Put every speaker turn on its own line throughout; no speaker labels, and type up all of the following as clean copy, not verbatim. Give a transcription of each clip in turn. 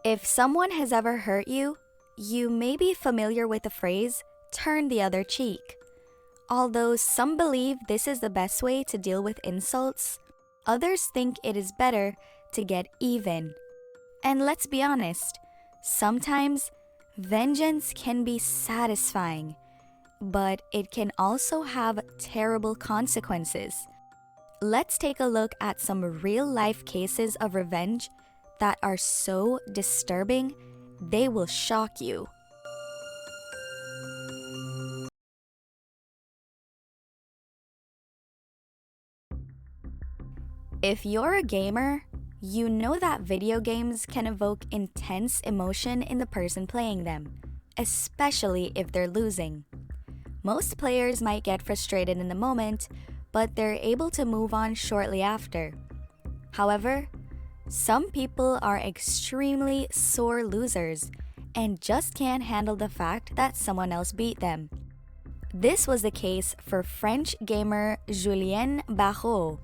If someone has ever hurt you, you may be familiar with the phrase, turn the other cheek. Although some believe this is the best way to deal with insults, others think it is better to get even. And let's be honest, sometimes vengeance can be satisfying, but it can also have terrible consequences. Let's take a look at some real-life cases of revenge that are so disturbing, they will shock you. If you're a gamer, you know that video games can evoke intense emotion in the person playing them, especially if they're losing. Most players might get frustrated in the moment, but they're able to move on shortly after. However, some people are extremely sore losers and just can't handle the fact that someone else beat them. This was the case for French gamer Julien Barrault.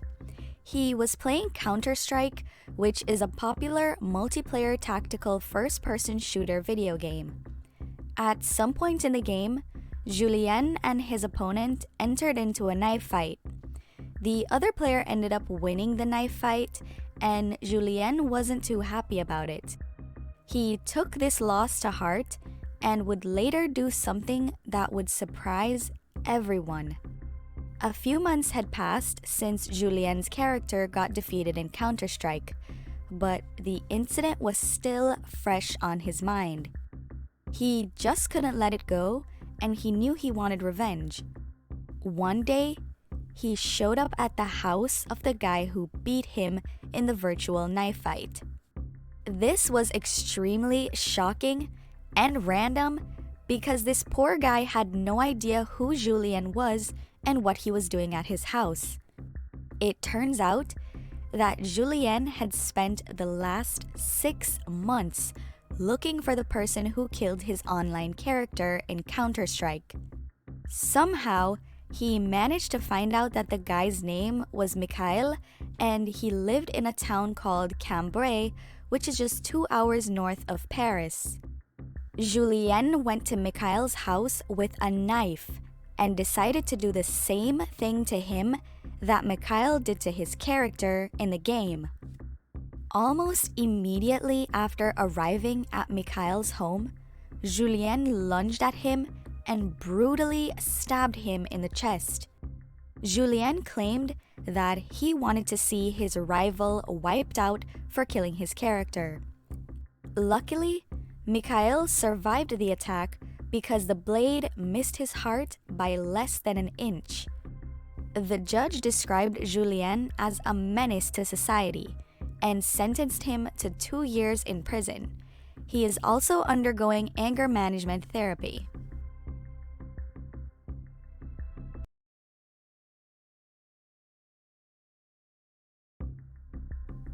He was playing Counter-Strike, which is a popular multiplayer tactical first-person shooter video game. At some point in the game, Julien and his opponent entered into a knife fight. The other player ended up winning the knife fight, and Julien wasn't too happy about it. He took this loss to heart and would later do something that would surprise everyone. A few months had passed since Julien's character got defeated in Counter-Strike, but the incident was still fresh on his mind. He just couldn't let it go, and he knew he wanted revenge. One day, he showed up at the house of the guy who beat him in the virtual knife fight. This was extremely shocking and random because this poor guy had no idea who Julien was and what he was doing at his house. It turns out that Julien had spent the last 6 months looking for the person who killed his online character in Counter-Strike. Somehow, he managed to find out that the guy's name was Mikhail and he lived in a town called Cambrai, which is just 2 hours north of Paris. Julien went to Mikhail's house with a knife and decided to do the same thing to him that Mikhail did to his character in the game. Almost immediately after arriving at Mikhail's home, Julien lunged at him and brutally stabbed him in the chest. Julien claimed that he wanted to see his rival wiped out for killing his character. Luckily, Mikhail survived the attack because the blade missed his heart by less than an inch. The judge described Julien as a menace to society and sentenced him to 2 years in prison. He is also undergoing anger management therapy.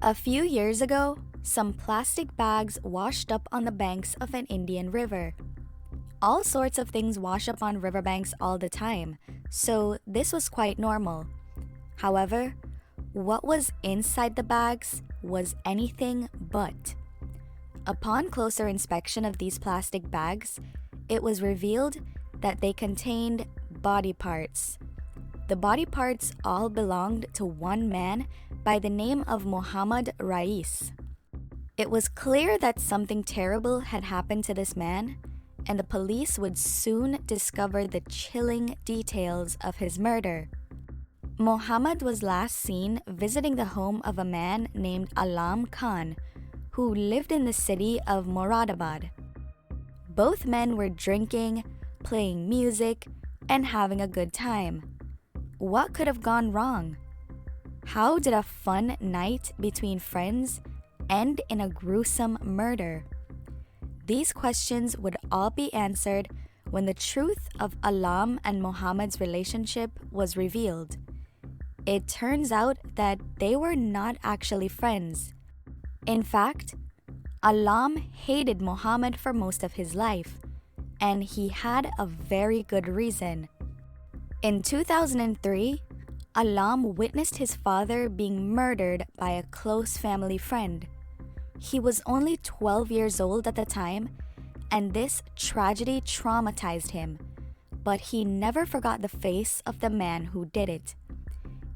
A few years ago, some plastic bags washed up on the banks of an Indian river. All sorts of things wash up on riverbanks all the time, so this was quite normal. However, what was inside the bags was anything but. Upon closer inspection of these plastic bags, it was revealed that they contained body parts. The body parts all belonged to one man by the name of Mohammad Rais. It was clear that something terrible had happened to this man, and the police would soon discover the chilling details of his murder. Mohammad was last seen visiting the home of a man named Alam Khan, who lived in the city of Moradabad. Both men were drinking, playing music, and having a good time. What could have gone wrong? How did a fun night between friends end in a gruesome murder? These questions would all be answered when the truth of Alam and Mohammed's relationship was revealed. It turns out that they were not actually friends. In fact, Alam hated Mohammed for most of his life, and he had a very good reason. In 2003, Alam witnessed his father being murdered by a close family friend. He was only 12 years old at the time, and this tragedy traumatized him. But he never forgot the face of the man who did it.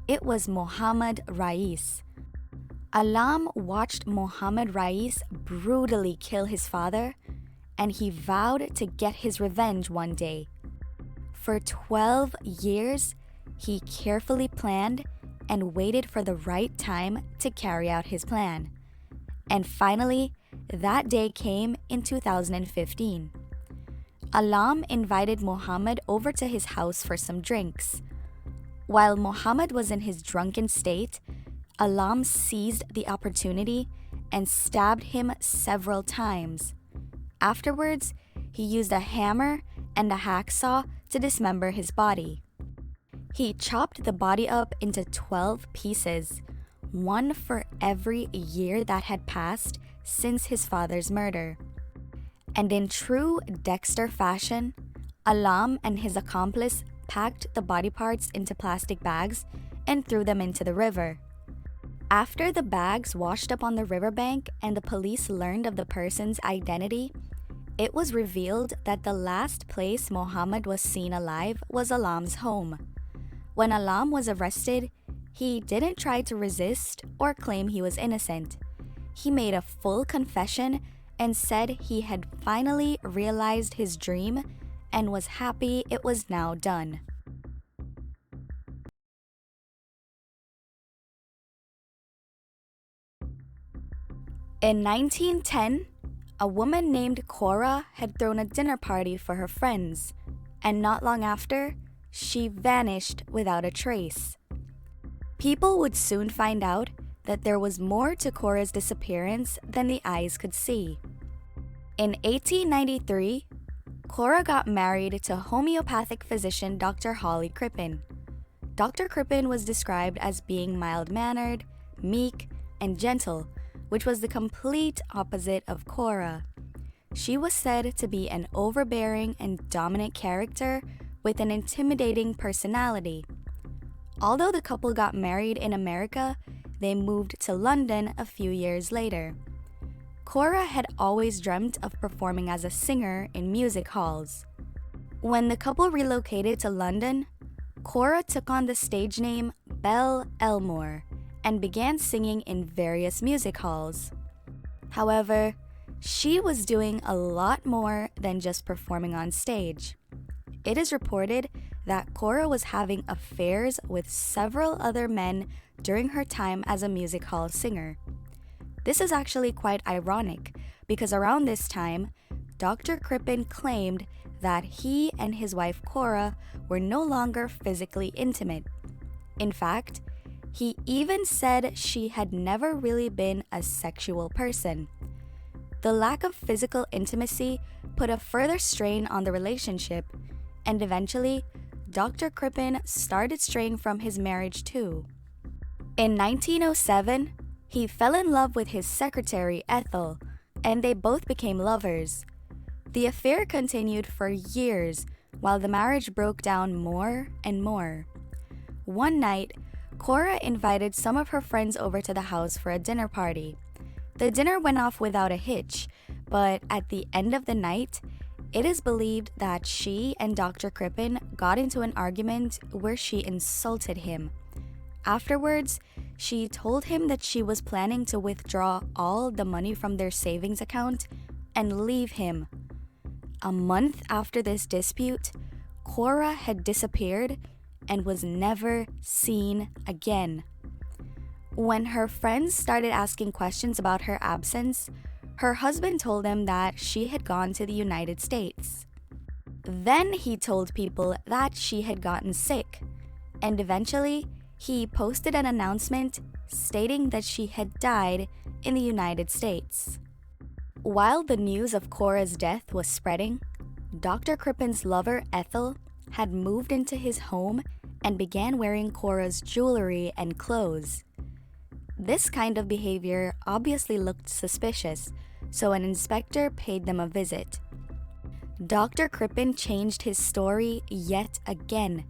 It was Mohammad Rais. Alam watched Mohammad Rais brutally kill his father, and he vowed to get his revenge one day. For 12 years, he carefully planned and waited for the right time to carry out his plan. And finally, that day came in 2015. Alam invited Mohammed over to his house for some drinks. While Mohammed was in his drunken state, Alam seized the opportunity and stabbed him several times. Afterwards, he used a hammer and a hacksaw to dismember his body. He chopped the body up into 12 pieces, one for every year that had passed since his father's murder. And in true Dexter fashion, Alam and his accomplice packed the body parts into plastic bags and threw them into the river. After the bags washed up on the riverbank and the police learned of the person's identity, it was revealed that the last place Mohammed was seen alive was Alam's home. When Alam was arrested, he didn't try to resist or claim he was innocent. He made a full confession and said he had finally realized his dream and was happy it was now done. In 1910, a woman named Cora had thrown a dinner party for her friends, and not long after, she vanished without a trace. People would soon find out that there was more to Cora's disappearance than the eyes could see. In 1893, Cora got married to homeopathic physician Dr. Holly Crippen. Dr. Crippen was described as being mild-mannered, meek, and gentle, which was the complete opposite of Cora. She was said to be an overbearing and dominant character with an intimidating personality. Although the couple got married in America, they moved to London a few years later. Cora had always dreamt of performing as a singer in music halls. When the couple relocated to London, Cora took on the stage name Belle Elmore and began singing in various music halls. However, she was doing a lot more than just performing on stage. It is reported that Cora was having affairs with several other men during her time as a music hall singer. This is actually quite ironic because around this time, Dr. Crippen claimed that he and his wife Cora were no longer physically intimate. In fact, he even said she had never really been a sexual person. The lack of physical intimacy put a further strain on the relationship, and eventually, Dr. Crippen started straying from his marriage too. In 1907, he fell in love with his secretary Ethel, and they both became lovers. The affair continued for years while the marriage broke down more and more. One night, Cora invited some of her friends over to the house for a dinner party. The dinner went off without a hitch, but at the end of the night, it is believed that she and Dr. Crippen got into an argument where she insulted him. Afterwards, she told him that she was planning to withdraw all the money from their savings account and leave him. A month after this dispute, Cora had disappeared and was never seen again. When her friends started asking questions about her absence, her husband told them that she had gone to the United States. Then he told people that she had gotten sick, and eventually he posted an announcement stating that she had died in the United States. While the news of Cora's death was spreading, Dr. Crippen's lover Ethel had moved into his home and began wearing Cora's jewelry and clothes. This kind of behavior obviously looked suspicious, so an inspector paid them a visit. Dr. Crippen changed his story yet again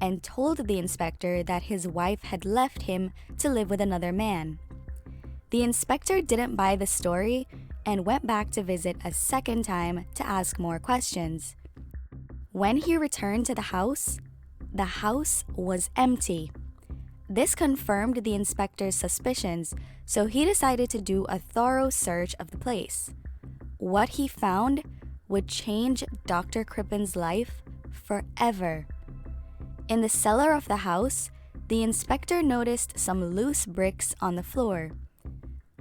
and told the inspector that his wife had left him to live with another man. The inspector didn't buy the story and went back to visit a second time to ask more questions. When he returned to the house was empty. This confirmed the inspector's suspicions, so he decided to do a thorough search of the place. What he found would change Dr. Crippen's life forever. In the cellar of the house, the inspector noticed some loose bricks on the floor.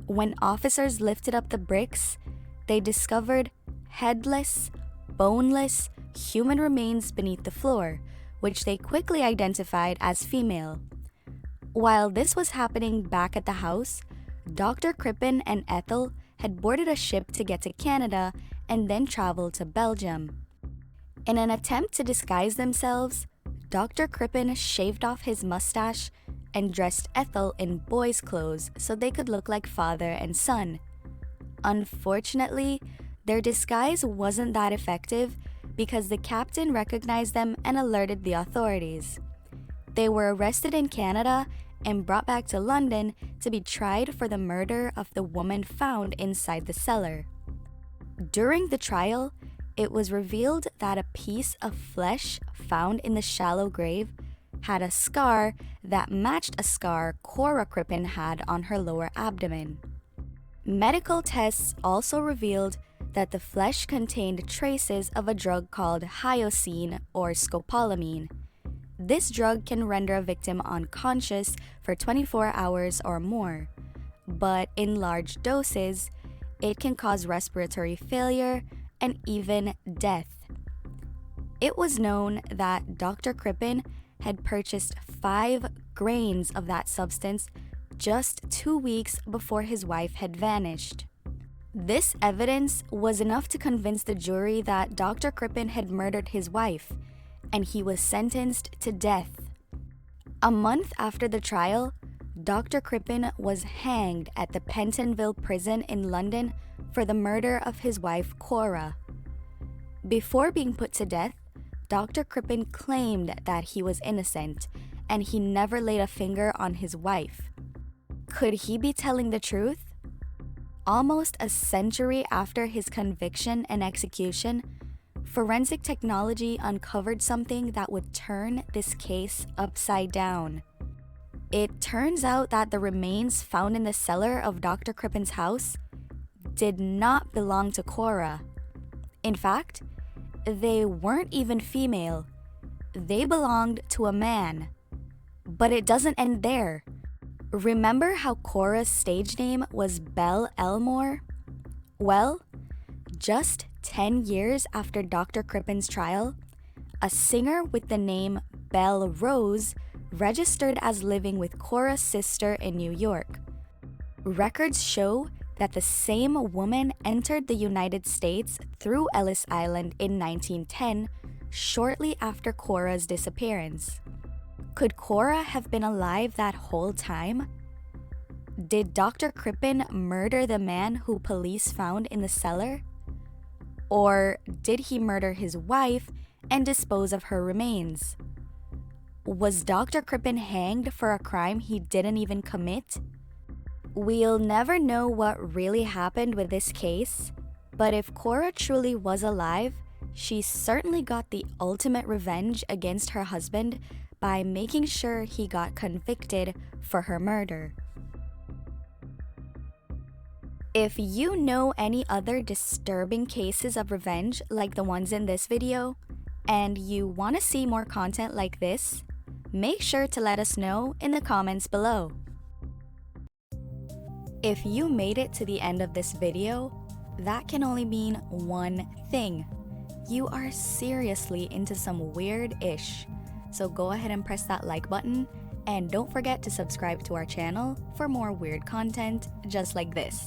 When officers lifted up the bricks, they discovered headless, boneless human remains beneath the floor, which they quickly identified as female. While this was happening back at the house, Dr. Crippen and Ethel had boarded a ship to get to Canada and then travel to Belgium. In an attempt to disguise themselves, Dr. Crippen shaved off his mustache and dressed Ethel in boys' clothes so they could look like father and son. Unfortunately, their disguise wasn't that effective because the captain recognized them and alerted the authorities. They were arrested in Canada and brought back to London to be tried for the murder of the woman found inside the cellar. During the trial, it was revealed that a piece of flesh found in the shallow grave had a scar that matched a scar Cora Crippen had on her lower abdomen. Medical tests also revealed that the flesh contained traces of a drug called hyoscine or scopolamine. This drug can render a victim unconscious for 24 hours or more, but in large doses, it can cause respiratory failure and even death. It was known that Dr. Crippen had purchased 5 grains of that substance just 2 weeks before his wife had vanished. This evidence was enough to convince the jury that Dr. Crippen had murdered his wife, and he was sentenced to death. A month after the trial, Dr. Crippen was hanged at the Pentonville prison in London for the murder of his wife Cora. Before being put to death, Dr. Crippen claimed that he was innocent and he never laid a finger on his wife. Could he be telling the truth? Almost a century after his conviction and execution, forensic technology uncovered something that would turn this case upside down. It turns out that the remains found in the cellar of Dr. Crippen's house did not belong to Cora. In fact, they weren't even female. They belonged to a man. But it doesn't end there. Remember how Cora's stage name was Belle Elmore? Well, just 10 years after Dr. Crippen's trial, a singer with the name Belle Rose registered as living with Cora's sister in New York. Records show that the same woman entered the United States through Ellis Island in 1910, shortly after Cora's disappearance. Could Cora have been alive that whole time? Did Dr. Crippen murder the man who police found in the cellar? Or did he murder his wife and dispose of her remains? Was Dr. Crippen hanged for a crime he didn't even commit? We'll never know what really happened with this case, but if Cora truly was alive, she certainly got the ultimate revenge against her husband by making sure he got convicted for her murder. If you know any other disturbing cases of revenge like the ones in this video, and you want to see more content like this, make sure to let us know in the comments below. If you made it to the end of this video, that can only mean one thing. You are seriously into some weird-ish. So go ahead and press that like button, and don't forget to subscribe to our channel for more weird content just like this.